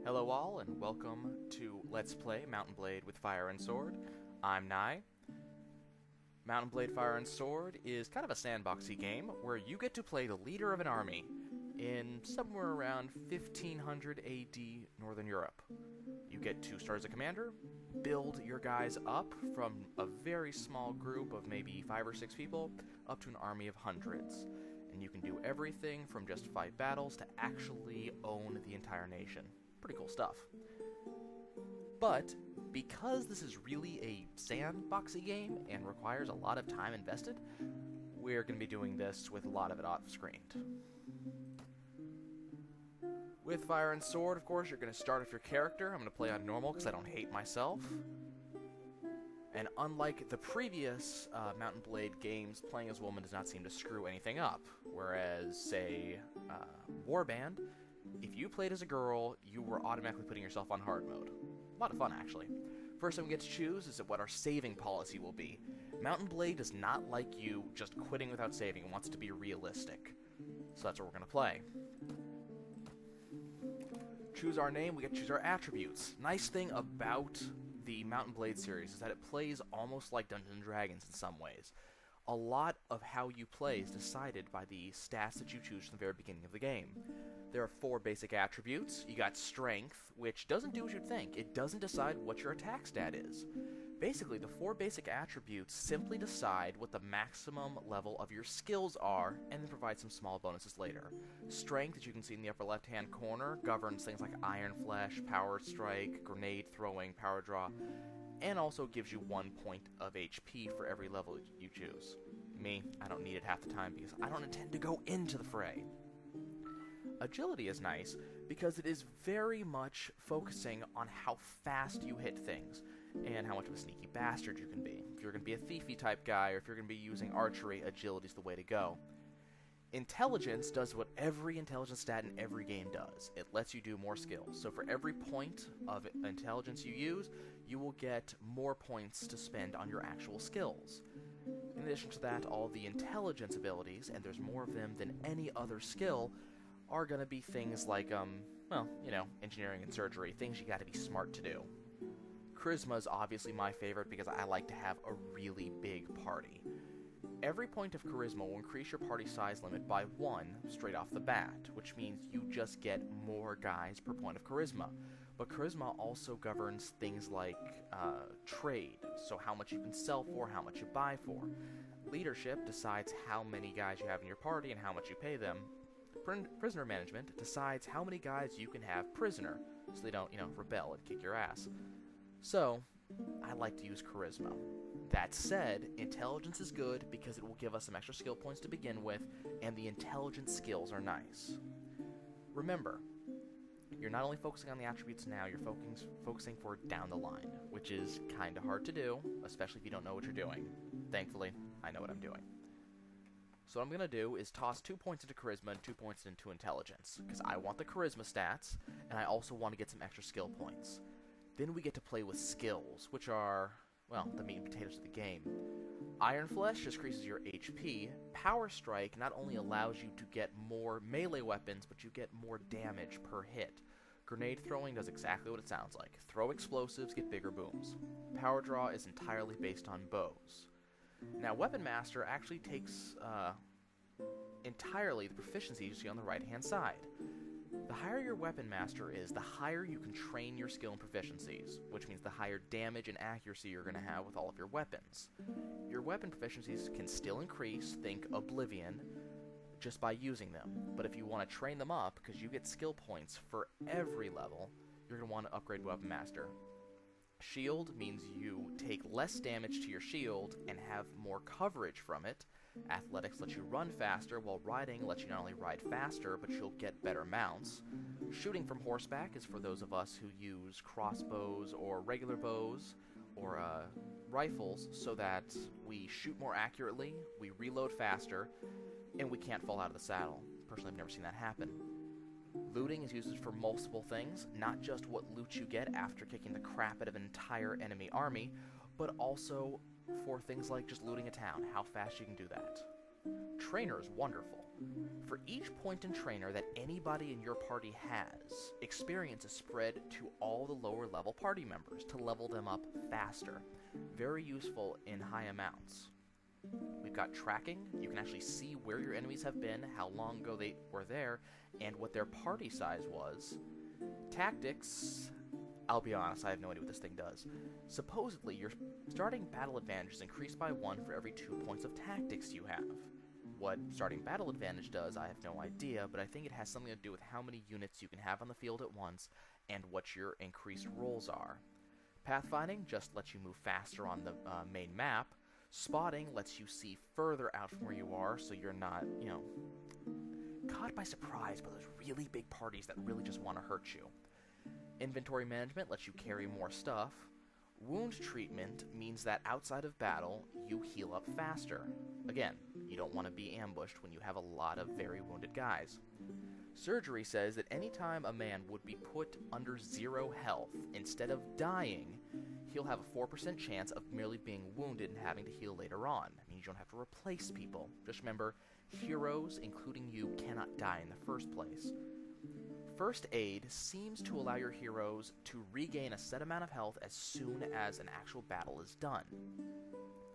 Hello all, and welcome to Let's Play Mount and Blade with Fire and Sword. I'm Nai. Mount and Blade Fire and Sword is kind of a sandboxy game where you get to play the leader of an army in somewhere around 1500 AD Northern Europe. You get 2 stars as a commander, build your guys up from a very small group of maybe 5 or 6 people up to an army of hundreds. And you can do everything from just fight battles to actually own the entire nation. Pretty cool stuff. But because this is really a sandboxy game and requires a lot of time invested, we're going to be doing this with a lot of it off-screen. With Fire and Sword, of course, you're going to start with your character. I'm going to play on normal because I don't hate myself. And unlike the previous Mount and Blade games, playing as a woman does not seem to screw anything up. Whereas, say, Warband, if you played as a girl, you were automatically putting yourself on hard mode. A lot of fun, actually. First thing we get to choose is what our saving policy will be. Mount and Blade does not like you just quitting without saving. It wants it to be realistic. So that's what we're going to play. Choose our name, we get to choose our attributes. Nice thing about the Mount and Blade series is that it plays almost like Dungeons & Dragons in some ways. A lot of how you play is decided by the stats that you choose from the very beginning of the game. There are 4 basic attributes. You got Strength, which doesn't do what you'd think. It doesn't decide what your attack stat is. Basically, the 4 basic attributes simply decide what the maximum level of your skills are, and then provide some small bonuses later. Strength, as you can see in the upper left-hand corner, governs things like Iron Flesh, Power Strike, Grenade Throwing, Power Draw, and also gives you 1 point of HP for every level you choose. Me, I don't need it half the time because I don't intend to go into the fray. Agility is nice because it is very much focusing on how fast you hit things and how much of a sneaky bastard you can be. If you're going to be a thiefy type guy or if you're going to be using archery, agility is the way to go. Intelligence does what every intelligence stat in every game does. It lets you do more skills. So for every point of intelligence you use, you will get more points to spend on your actual skills. In addition to that, all the intelligence abilities, and there's more of them than any other skill, are going to be things like, engineering and surgery, things you got to be smart to do. Charisma is obviously my favorite because I like to have a really big party. Every point of Charisma will increase your party size limit by 1 straight off the bat, which means you just get more guys per point of Charisma. But Charisma also governs things like trade, so how much you can sell for, how much you buy for. Leadership decides how many guys you have in your party and how much you pay them. Prisoner management decides how many guys you can have prisoner, so they don't, rebel and kick your ass. So, I like to use Charisma. That said, intelligence is good because it will give us some extra skill points to begin with, and the intelligence skills are nice. Remember, you're not only focusing on the attributes now, you're focusing for down the line, which is kinda hard to do, especially if you don't know what you're doing. Thankfully, I know what I'm doing. So what I'm going to do is toss 2 points into Charisma and 2 points into Intelligence, because I want the Charisma stats, and I also want to get some extra skill points. Then we get to play with skills, which are, well, the meat and potatoes of the game. Iron Flesh just increases your HP. Power Strike not only allows you to get more melee weapons, but you get more damage per hit. Grenade Throwing does exactly what it sounds like. Throw explosives, get bigger booms. Power Draw is entirely based on bows. Now, Weapon Master actually takes entirely the proficiency you see on the right-hand side. The higher your Weapon Master is, the higher you can train your skill and proficiencies, which means the higher damage and accuracy you're going to have with all of your weapons. Your weapon proficiencies can still increase, think Oblivion, just by using them. But if you want to train them up, because you get skill points for every level, you're going to want to upgrade Weapon Master. Shield means you take less damage to your shield and have more coverage from it. Athletics lets you run faster, while riding lets you not only ride faster, but you'll get better mounts. Shooting from horseback is for those of us who use crossbows or regular bows or rifles so that we shoot more accurately, we reload faster, and we can't fall out of the saddle. Personally, I've never seen that happen. Looting is used for multiple things, not just what loot you get after kicking the crap out of an entire enemy army, but also for things like just looting a town, how fast you can do that. Trainer is wonderful. For each point in trainer that anybody in your party has, experience is spread to all the lower level party members to level them up faster. Very useful in high amounts. We've got tracking. You can actually see where your enemies have been, how long ago they were there, and what their party size was. Tactics, I'll be honest, I have no idea what this thing does. Supposedly, your starting battle advantage is increased by 1 for every 2 points of tactics you have. What starting battle advantage does, I have no idea, but I think it has something to do with how many units you can have on the field at once and what your increased rolls are. Pathfinding just lets you move faster on the main map. Spotting lets you see further out from where you are, so you're not, caught by surprise by those really big parties that really just want to hurt you. Inventory management lets you carry more stuff. Wound treatment means that outside of battle, you heal up faster. Again, you don't want to be ambushed when you have a lot of very wounded guys. Surgery says that anytime a man would be put under 0 health, instead of dying, he'll have a 4% chance of merely being wounded and having to heal later on. It means you don't have to replace people. Just remember, heroes, including you, cannot die in the first place. First aid seems to allow your heroes to regain a set amount of health as soon as an actual battle is done.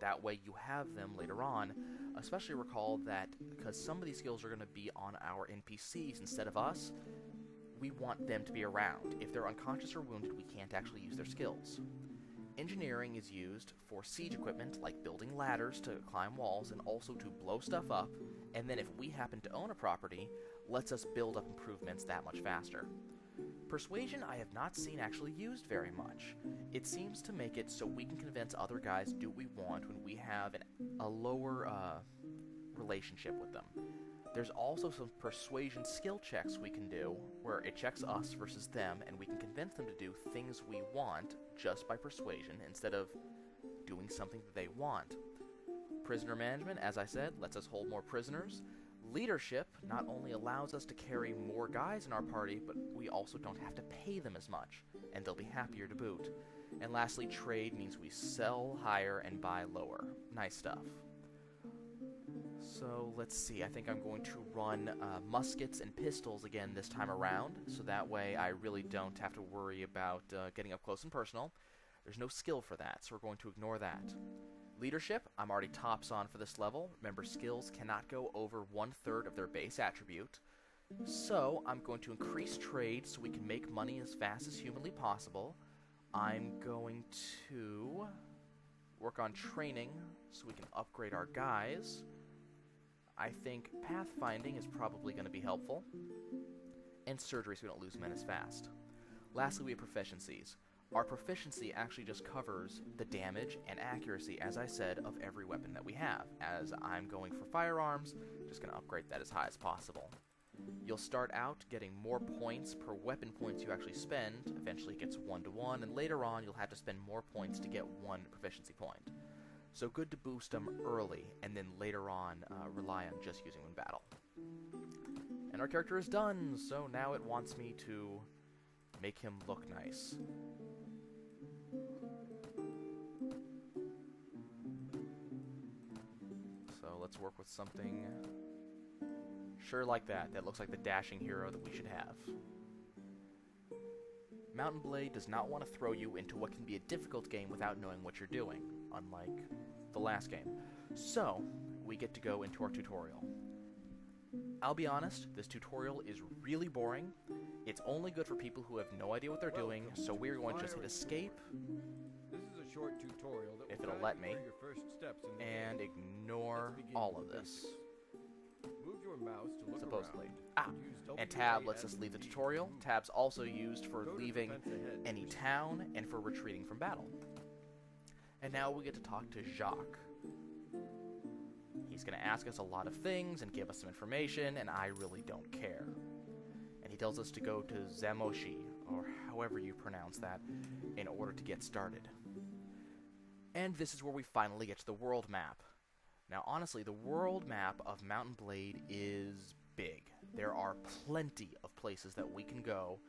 That way you have them later on. Especially recall that because some of these skills are going to be on our NPCs instead of us, we want them to be around. If they're unconscious or wounded, we can't actually use their skills. Engineering is used for siege equipment like building ladders to climb walls and also to blow stuff up, and then if we happen to own a property, lets us build up improvements that much faster. Persuasion I have not seen actually used very much. It seems to make it so we can convince other guys do what we want when we have a lower relationship with them. There's also some persuasion skill checks we can do, where it checks us versus them, and we can convince them to do things we want just by persuasion instead of doing something that they want. Prisoner management, as I said, lets us hold more prisoners. Leadership not only allows us to carry more guys in our party, but we also don't have to pay them as much, and they'll be happier to boot. And lastly, trade means we sell higher and buy lower. Nice stuff. So let's see, I think I'm going to run muskets and pistols again this time around, so that way I really don't have to worry about getting up close and personal. There's no skill for that, so we're going to ignore that. Leadership, I'm already tops on for this level. Remember, skills cannot go over 1/3 of their base attribute. So I'm going to increase trade so we can make money as fast as humanly possible. I'm going to work on training so we can upgrade our guys. I think pathfinding is probably going to be helpful. And surgery so we don't lose men as fast. Lastly, we have proficiencies. Our proficiency actually just covers the damage and accuracy, as I said, of every weapon that we have. As I'm going for firearms, just going to upgrade that as high as possible. You'll start out getting more points per weapon points you actually spend. Eventually it gets 1-to-1, and later on you'll have to spend more points to get 1 proficiency point. So good to boost them early, and then later on rely on just using them in battle. And our character is done, so now it wants me to make him look nice. So let's work with something sure like that. That looks like the dashing hero that we should have. Mount & Blade does not want to throw you into what can be a difficult game without knowing what you're doing, unlike the last game. So, we get to go into our tutorial. I'll be honest, this tutorial is really boring. It's only good for people who have no idea what they're doing, so we're going to just hit escape, This is a short tutorial that if will it'll guide let you me, through your first steps in the and game. ignore Let's begin all with of the this, basics. Move your mouse to look supposedly. around. Ah, Use and WA tab lets as us leave the the tutorial. Tab's also used for Go to leaving defense ahead. any town and for retreating from battle. And now we get to talk to Jacques. He's going to ask us a lot of things and give us some information, and I really don't care. And he tells us to go to Zamoshi, or however you pronounce that, in order to get started. And this is where we finally get to the world map. Now, honestly, the world map of Mount & Blade is big. There are plenty of places that we can go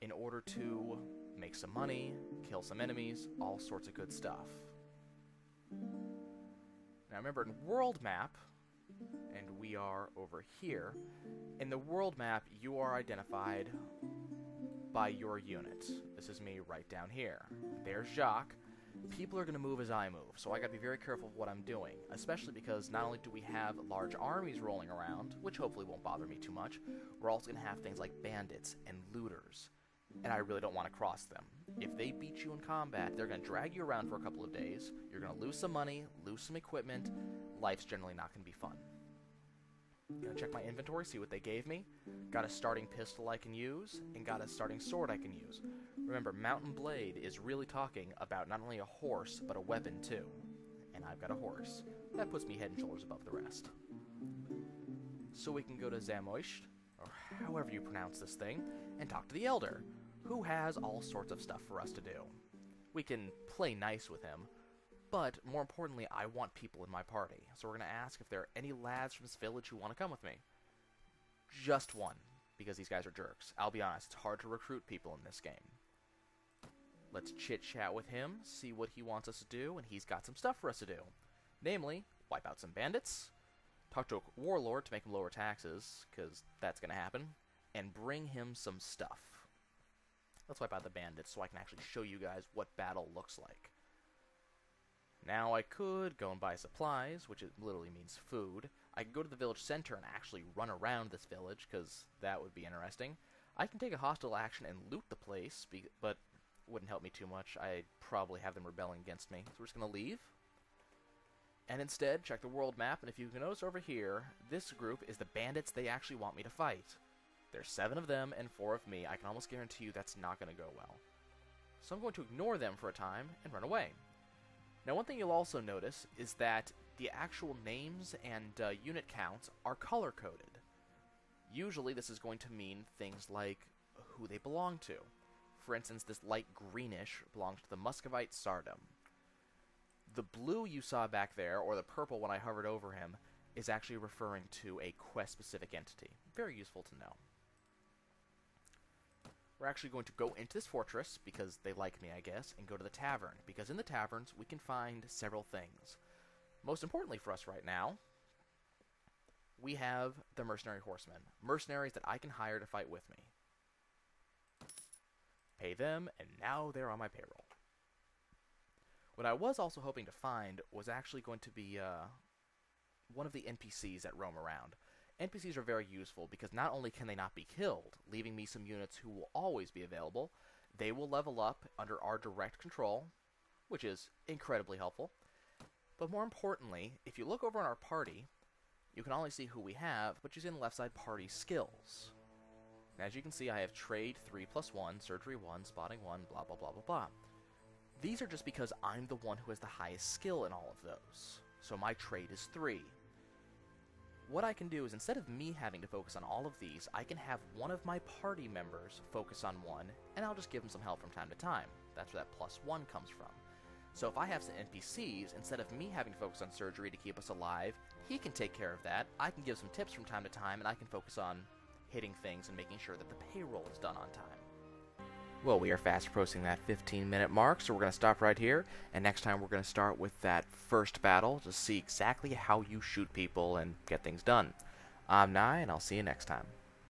in order to make some money, kill some enemies, all sorts of good stuff. Now remember, in world map, and we are over here. In the world map, you are identified by your unit. This is me right down here. There's Jacques. People are going to move as I move, so I got to be very careful of what I'm doing, especially because not only do we have large armies rolling around, which hopefully won't bother me too much, we're also going to have things like bandits and looters, and I really don't want to cross them. If they beat you in combat, they're going to drag you around for a couple of days, you're going to lose some money, lose some equipment, life's generally not going to be fun. Gonna check my inventory, see what they gave me. Got a starting pistol I can use, and got a starting sword I can use. Remember, Mountain Blade is really talking about not only a horse, but a weapon too. And I've got a horse. That puts me head and shoulders above the rest. So we can go to Zamość, or however you pronounce this thing, and talk to the Elder, who has all sorts of stuff for us to do. We can play nice with him, but more importantly, I want people in my party. So we're going to ask if there are any lads from this village who want to come with me. Just one, because these guys are jerks. I'll be honest, it's hard to recruit people in this game. Let's chit-chat with him, see what he wants us to do, and he's got some stuff for us to do. Namely, wipe out some bandits, talk to a warlord to make him lower taxes, because that's going to happen, and bring him some stuff. Let's wipe out the bandits so I can actually show you guys what battle looks like. Now I could go and buy supplies, which literally means food. I could go to the village center and actually run around this village, because that would be interesting. I can take a hostile action and loot the place, but wouldn't help me too much. I'd probably have them rebelling against me. So we're just going to leave. And instead, check the world map, and if you can notice over here, this group is the bandits they actually want me to fight. There's 7 of them and 4 of me. I can almost guarantee you that's not going to go well. So I'm going to ignore them for a time and run away. Now, one thing you'll also notice is that the actual names and unit counts are color-coded. Usually, this is going to mean things like who they belong to. For instance, this light greenish belongs to the Muscovite Tsardom. The blue you saw back there, or the purple when I hovered over him, is actually referring to a quest-specific entity. Very useful to know. We're actually going to go into this fortress, because they like me, I guess, and go to the tavern, because in the taverns we can find several things. Most importantly for us right now, we have the mercenary horsemen. Mercenaries that I can hire to fight with me. Pay them, and now they're on my payroll. What I was also hoping to find was actually going to be one of the NPCs that roam around. NPCs are very useful because not only can they not be killed, leaving me some units who will always be available, they will level up under our direct control, which is incredibly helpful. But more importantly, if you look over on our party, you can only see who we have, but you see on the left side party skills. And as you can see, I have trade 3+1, surgery 1, spotting 1, blah blah blah blah blah. These are just because I'm the one who has the highest skill in all of those. So my trade is 3. What I can do is, instead of me having to focus on all of these, I can have one of my party members focus on one, and I'll just give him some help from time to time. That's where that +1 comes from. So if I have some NPCs, instead of me having to focus on surgery to keep us alive, he can take care of that, I can give some tips from time to time, and I can focus on hitting things and making sure that the payroll is done on time. Well, we are fast approaching that 15-minute mark, so we're going to stop right here, and next time we're going to start with that first battle to see exactly how you shoot people and get things done. I'm Nye, and I'll see you next time.